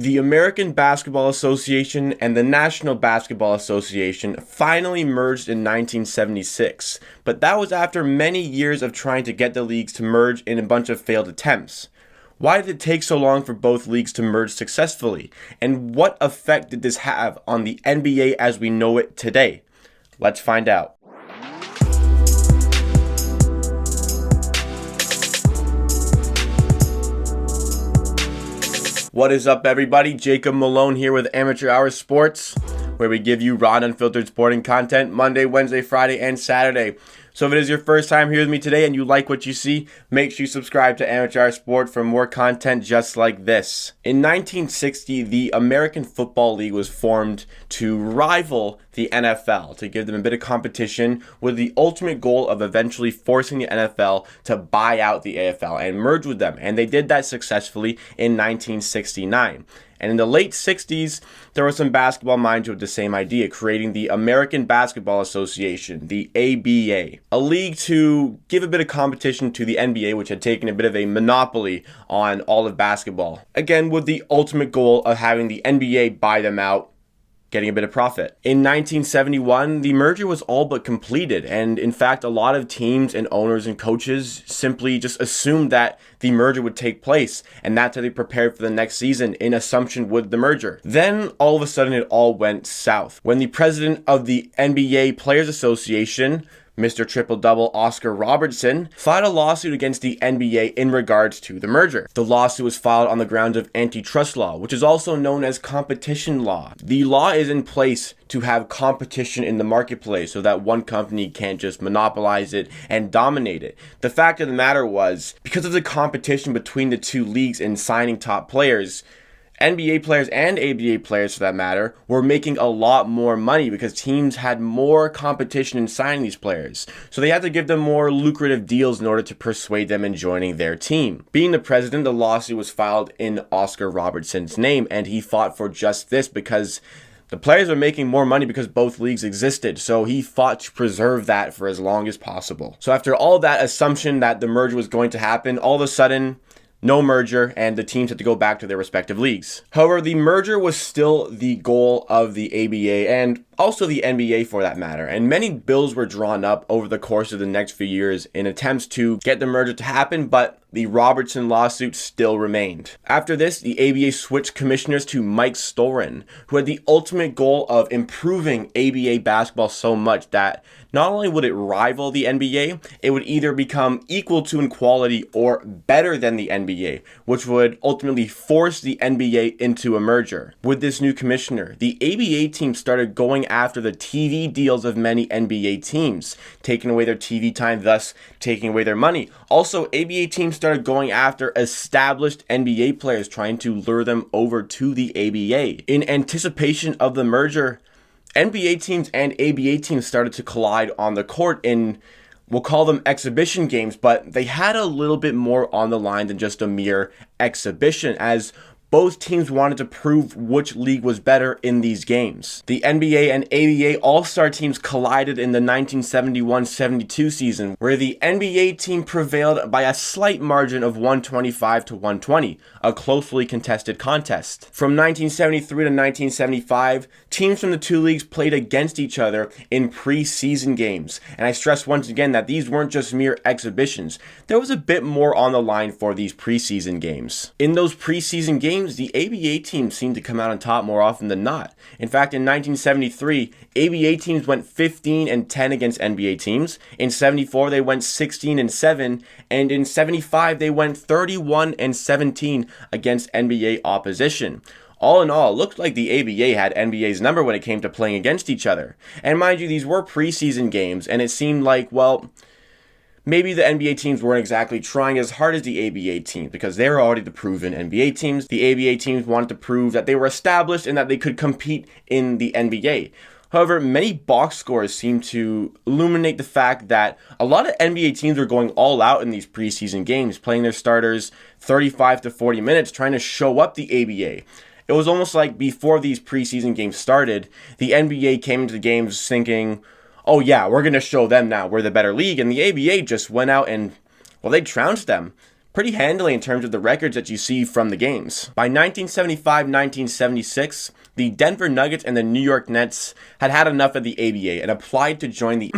The American Basketball Association and the National Basketball Association finally merged in 1976, but that was after many years of trying to get the leagues to merge in a bunch of failed attempts. Why did it take so long for both leagues to merge successfully? And what effect did this have on the NBA as we know it today? Let's find out. What is up, everybody? Jacob Malone here with Amateur Hour Sports, where we give you raw and unfiltered sporting content Monday, Wednesday, Friday, and Saturday. So if it is your first time here with me today and you like what you see, make sure you subscribe to Amateur Hour Sport for more content just like this. In 1960, the American Football League was formed to rival the NFL, to give them a bit of competition with the ultimate goal of eventually forcing the NFL to buy out the AFL and merge with them. And they did that successfully in 1969. And in the late 60s, there were some basketball minds with the same idea, creating the American Basketball Association, the ABA, a league to give a bit of competition to the NBA, which had taken a bit of a monopoly on all of basketball. Again, with the ultimate goal of having the NBA buy them out, getting a bit of profit. In 1971, the merger was all but completed, and in fact, a lot of teams and owners and coaches simply just assumed that the merger would take place, and that's how they prepared for the next season in assumption with the merger. Then, all of a sudden, it all went south. When the president of the NBA Players Association, Mr. Triple-Double Oscar Robertson, filed a lawsuit against the NBA in regards to the merger. The lawsuit was filed on the grounds of antitrust law, which is also known as competition law. The law is in place to have competition in the marketplace so that one company can't just monopolize it and dominate it. The fact of the matter was, because of the competition between the two leagues in signing top players, NBA players and ABA players, for that matter, were making a lot more money because teams had more competition in signing these players. So they had to give them more lucrative deals in order to persuade them in joining their team. Being the president, the lawsuit was filed in Oscar Robertson's name, and he fought for just this because the players were making more money because both leagues existed, so he fought to preserve that for as long as possible. So after all that assumption that the merger was going to happen, all of a sudden, no merger, and the teams had to go back to their respective leagues. However, the merger was still the goal of the ABA and also the NBA for that matter, and many bills were drawn up over the course of the next few years in attempts to get the merger to happen, but the Robertson lawsuit still remained. After this, the ABA switched commissioners to Mike Storen, who had the ultimate goal of improving ABA basketball so much that not only would it rival the NBA, it would either become equal to in quality or better than the NBA, which would ultimately force the NBA into a merger. With this new commissioner, the ABA team started going after the TV deals of many NBA teams, taking away their TV time, thus taking away their money. Also, ABA teams started going after established NBA players, trying to lure them over to the ABA. In anticipation of the merger, NBA teams and ABA teams started to collide on the court in, we'll call them exhibition games, but they had a little bit more on the line than just a mere exhibition, as both teams wanted to prove which league was better in these games. The NBA and ABA All-Star teams collided in the 1971-72 season, where the NBA team prevailed by a slight margin of 125 to 120, a closely contested contest. From 1973 to 1975, teams from the two leagues played against each other in preseason games, and I stress once again that these weren't just mere exhibitions. There was a bit more on the line for these preseason games. In those preseason games, the ABA teams seemed to come out on top more often than not. In fact, in 1973, ABA teams went 15-10 against NBA teams. In 74, they went 16-7, and in 75, they went 31-17 against NBA opposition. All in all, it looked like the ABA had NBA's number when it came to playing against each other. And mind you, these were preseason games, and it seemed like, well, maybe the NBA teams weren't exactly trying as hard as the ABA teams because they were already the proven NBA teams. The ABA teams wanted to prove that they were established and that they could compete in the NBA. However, many box scores seem to illuminate the fact that a lot of NBA teams were going all out in these preseason games, playing their starters 35 to 40 minutes, trying to show up the ABA. It was almost like before these preseason games started, the NBA came into the games thinking, oh yeah, we're going to show them now we're the better league. And the ABA just went out and, well, they trounced them. pretty handily in terms of the records that you see from the games. By 1975-1976, the Denver Nuggets and the New York Nets had enough of the ABA and applied to join the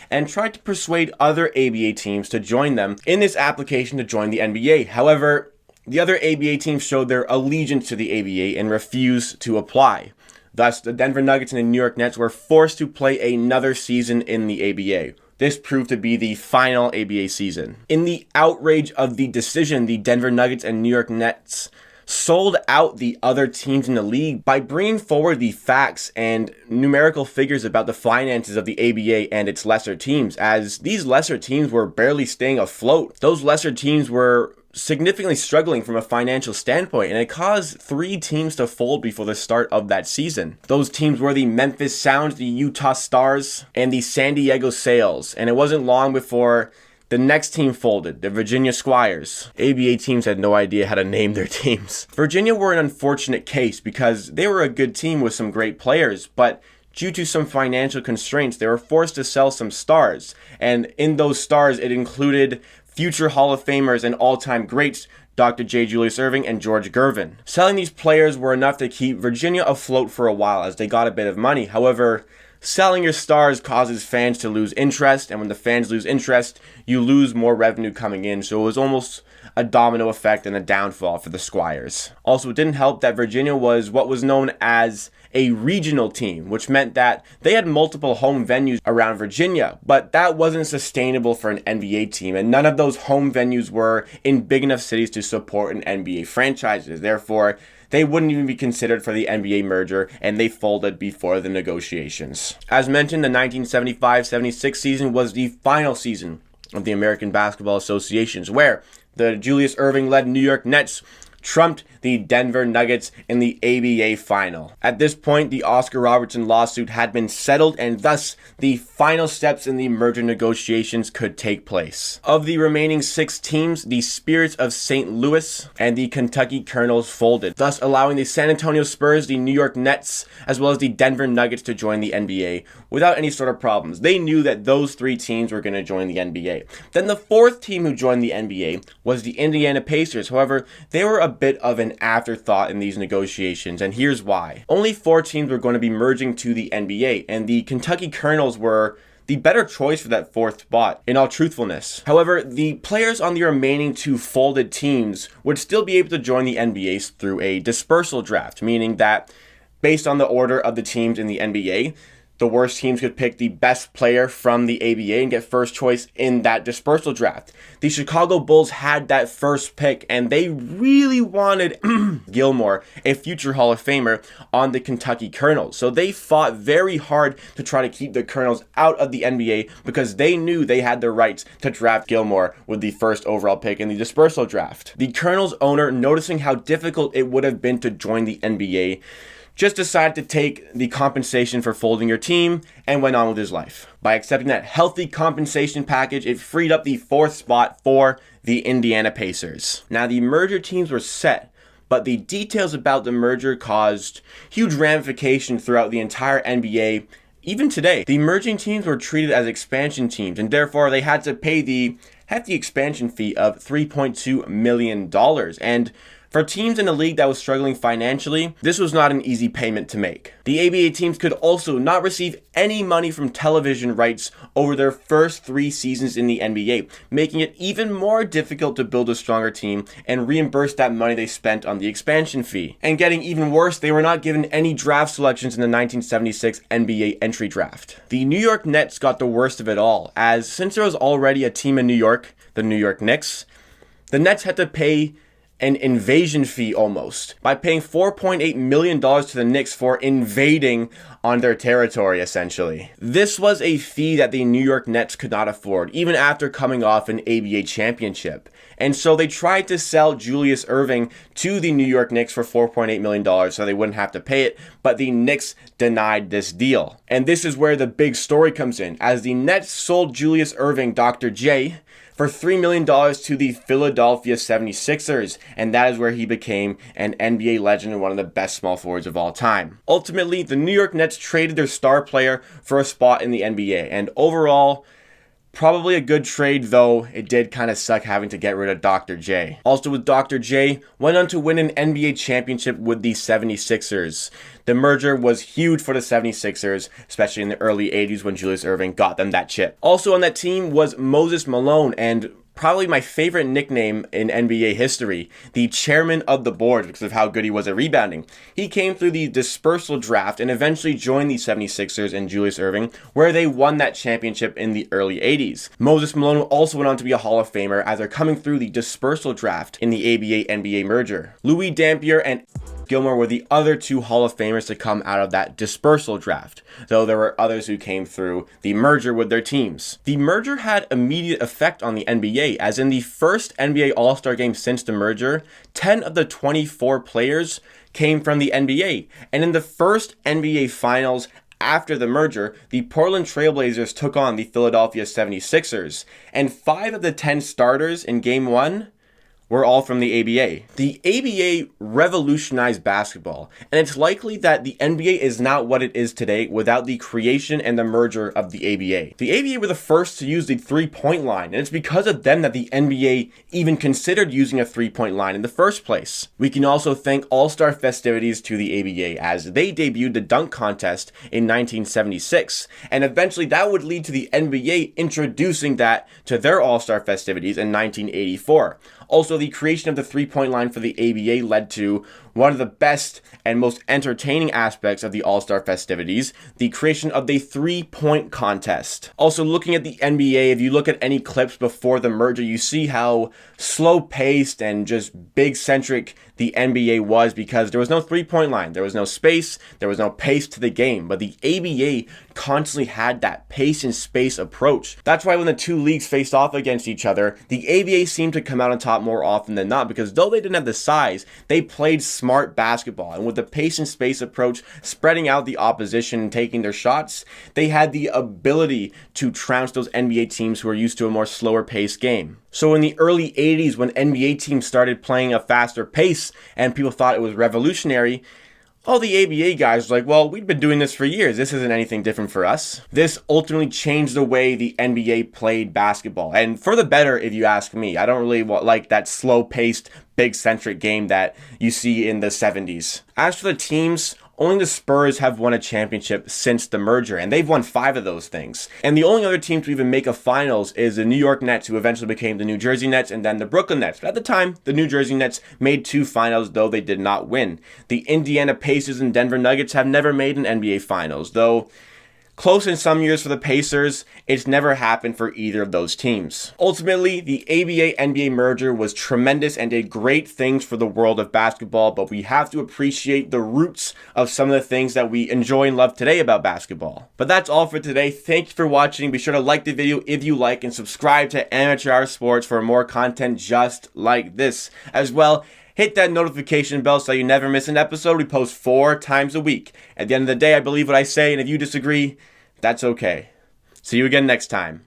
and tried to persuade other ABA teams to join them in this application to join the NBA. However, the other ABA teams showed their allegiance to the ABA and refused to apply. Thus, the Denver Nuggets and the New York Nets were forced to play another season in the ABA. This proved to be the final ABA season. In the outrage of the decision, the Denver Nuggets and New York Nets sold out the other teams in the league by bringing forward the facts and numerical figures about the finances of the ABA and its lesser teams, as these lesser teams were barely staying afloat. Those lesser teams were significantly struggling from a financial standpoint, and it caused 3 teams to fold before the start of that season. Those teams were the Memphis Sounds, the Utah Stars, and the San Diego Sails, and it wasn't long before the next team folded, the Virginia Squires. ABA teams had no idea how to name their teams. Virginia were an unfortunate case because they were a good team with some great players, but due to some financial constraints, they were forced to sell some stars, and in those stars, it included future Hall of Famers and all-time greats Dr. J. Julius Erving and George Gervin. Selling these players were enough to keep Virginia afloat for a while as they got a bit of money. However, selling your stars causes fans to lose interest, and when the fans lose interest, you lose more revenue coming in, so it was almost a domino effect and a downfall for the Squires. Also, it didn't help that Virginia was what was known as a regional team, which meant that they had multiple home venues around Virginia, but that wasn't sustainable for an NBA team, and none of those home venues were in big enough cities to support an NBA franchise. Therefore, they wouldn't even be considered for the NBA merger, and they folded before the negotiations. As mentioned, the 1975-76 season was the final season of the American Basketball Associations, where the Julius Erving-led New York Nets trumped the Denver Nuggets in the ABA final. At this point, the Oscar Robertson lawsuit had been settled, and thus the final steps in the merger negotiations could take place. Of the remaining 6 teams, the Spirits of St. Louis and the Kentucky Colonels folded, thus allowing the San Antonio Spurs, the New York Nets, as well as the Denver Nuggets to join the NBA without any sort of problems. They knew that those 3 teams were going to join the NBA. Then the 4th team who joined the NBA was the Indiana Pacers. However, they were a bit of an afterthought in these negotiations, and here's why. Only 4 teams were going to be merging to the NBA, and the Kentucky Colonels were the better choice for that 4th spot, in all truthfulness. However, the players on the remaining 2 folded teams would still be able to join the NBA through a dispersal draft, meaning that based on the order of the teams in the NBA, the worst teams could pick the best player from the ABA and get first choice in that dispersal draft. The Chicago Bulls had that first pick, and they really wanted Gilmore, a future Hall of Famer, on the Kentucky Colonels. So they fought very hard to try to keep the Colonels out of the NBA because they knew they had the rights to draft Gilmore with the first overall pick in the dispersal draft. The Colonels owner, noticing how difficult it would have been to join the NBA, just decided to take the compensation for folding your team and went on with his life. By accepting that healthy compensation package, it freed up the 4th spot for the Indiana Pacers. Now, the merger teams were set, but the details about the merger caused huge ramifications throughout the entire NBA. Even today, the merging teams were treated as expansion teams, and therefore they had to pay the hefty expansion fee of $3.2 million. And for teams in a league that was struggling financially, this was not an easy payment to make. The ABA teams could also not receive any money from television rights over their first 3 seasons in the NBA, making it even more difficult to build a stronger team and reimburse that money they spent on the expansion fee. And getting even worse, they were not given any draft selections in the 1976 NBA entry draft. The New York Nets got the worst of it all, as since there was already a team in New York, the New York Knicks, the Nets had to pay an invasion fee almost by paying $4.8 million to the Knicks for invading on their territory, essentially. This was a fee that the New York Nets could not afford, even after coming off an ABA championship. And so they tried to sell Julius Erving to the New York Knicks for $4.8 million so they wouldn't have to pay it, but the Knicks denied this deal. And this is where the big story comes in, as the Nets sold Julius Erving, Dr. J, for $3 million to the Philadelphia 76ers, and that is where he became an NBA legend and one of the best small forwards of all time. Ultimately, the New York Nets traded their star player for a spot in the NBA, and overall, Probably a good trade, though it did kind of suck having to get rid of Dr. J. Also with Dr. J, went on to win an NBA championship with the 76ers. The merger was huge for the 76ers, especially in the early 80s when Julius Erving got them that chip. Also on that team was Moses Malone, and probably my favorite nickname in NBA history, the chairman of the board, because of how good he was at rebounding. He came through the dispersal draft and eventually joined the 76ers and Julius Erving, where they won that championship in the early 80s. Moses Malone also went on to be a Hall of Famer as they're coming through the dispersal draft in the ABA-NBA merger. Louis Dampier and Gilmore were the other two Hall of Famers to come out of that dispersal draft, though there were others who came through the merger with their teams. The merger had immediate effect on the NBA, as in the first NBA All-Star game since the merger, 10 of the 24 players came from the NBA, and in the first NBA Finals after the merger, the Portland Trailblazers took on the Philadelphia 76ers, and 5 of the 10 starters in Game 1 were all from the ABA. The ABA revolutionized basketball, and it's likely that the NBA is not what it is today without the creation and the merger of the ABA. The ABA were the first to use the three-point line, and it's because of them that the NBA even considered using a three-point line in the first place. We can also thank All-Star festivities to the ABA, as they debuted the dunk contest in 1976, and eventually that would lead to the NBA introducing that to their All-Star festivities in 1984. Also, the creation of the three-point line for the ABA led to one of the best and most entertaining aspects of the All-Star festivities, the creation of the three-point contest. Also, looking at the NBA, if you look at any clips before the merger, you see how slow-paced and just big-centric the NBA was because there was no three-point line, there was no space, there was no pace to the game, but the ABA constantly had that pace and space approach. That's why when the two leagues faced off against each other, the ABA seemed to come out on top more often than not, because though they didn't have the size, they played smart basketball, and with the pace and space approach, spreading out the opposition and taking their shots, they had the ability to trounce those NBA teams who are used to a more slower paced game. So in the early 80s, when NBA teams started playing a faster pace and people thought it was revolutionary, all the ABA guys were like, well, we've been doing this for years. This isn't anything different for us. This ultimately changed the way the NBA played basketball. And for the better, if you ask me. I don't really like that slow-paced, big-centric game that you see in the 70s. As for the teams, only the Spurs have won a championship since the merger, and they've won 5 of those things. And the only other team to even make a finals is the New York Nets, who eventually became the New Jersey Nets and then the Brooklyn Nets. But at the time, the New Jersey Nets made 2 finals, though they did not win. The Indiana Pacers and Denver Nuggets have never made an NBA Finals, though close in some years for the Pacers, it's never happened for either of those teams. Ultimately, the ABA-NBA merger was tremendous and did great things for the world of basketball, but we have to appreciate the roots of some of the things that we enjoy and love today about basketball. But that's all for today. Thank you for watching. Be sure to like the video if you like and subscribe to Amateur Hour Sports for more content just like this. As well, hit that notification bell so you never miss an episode. We post 4 times a week. At the end of the day, I believe what I say, and if you disagree, that's okay. See you again next time.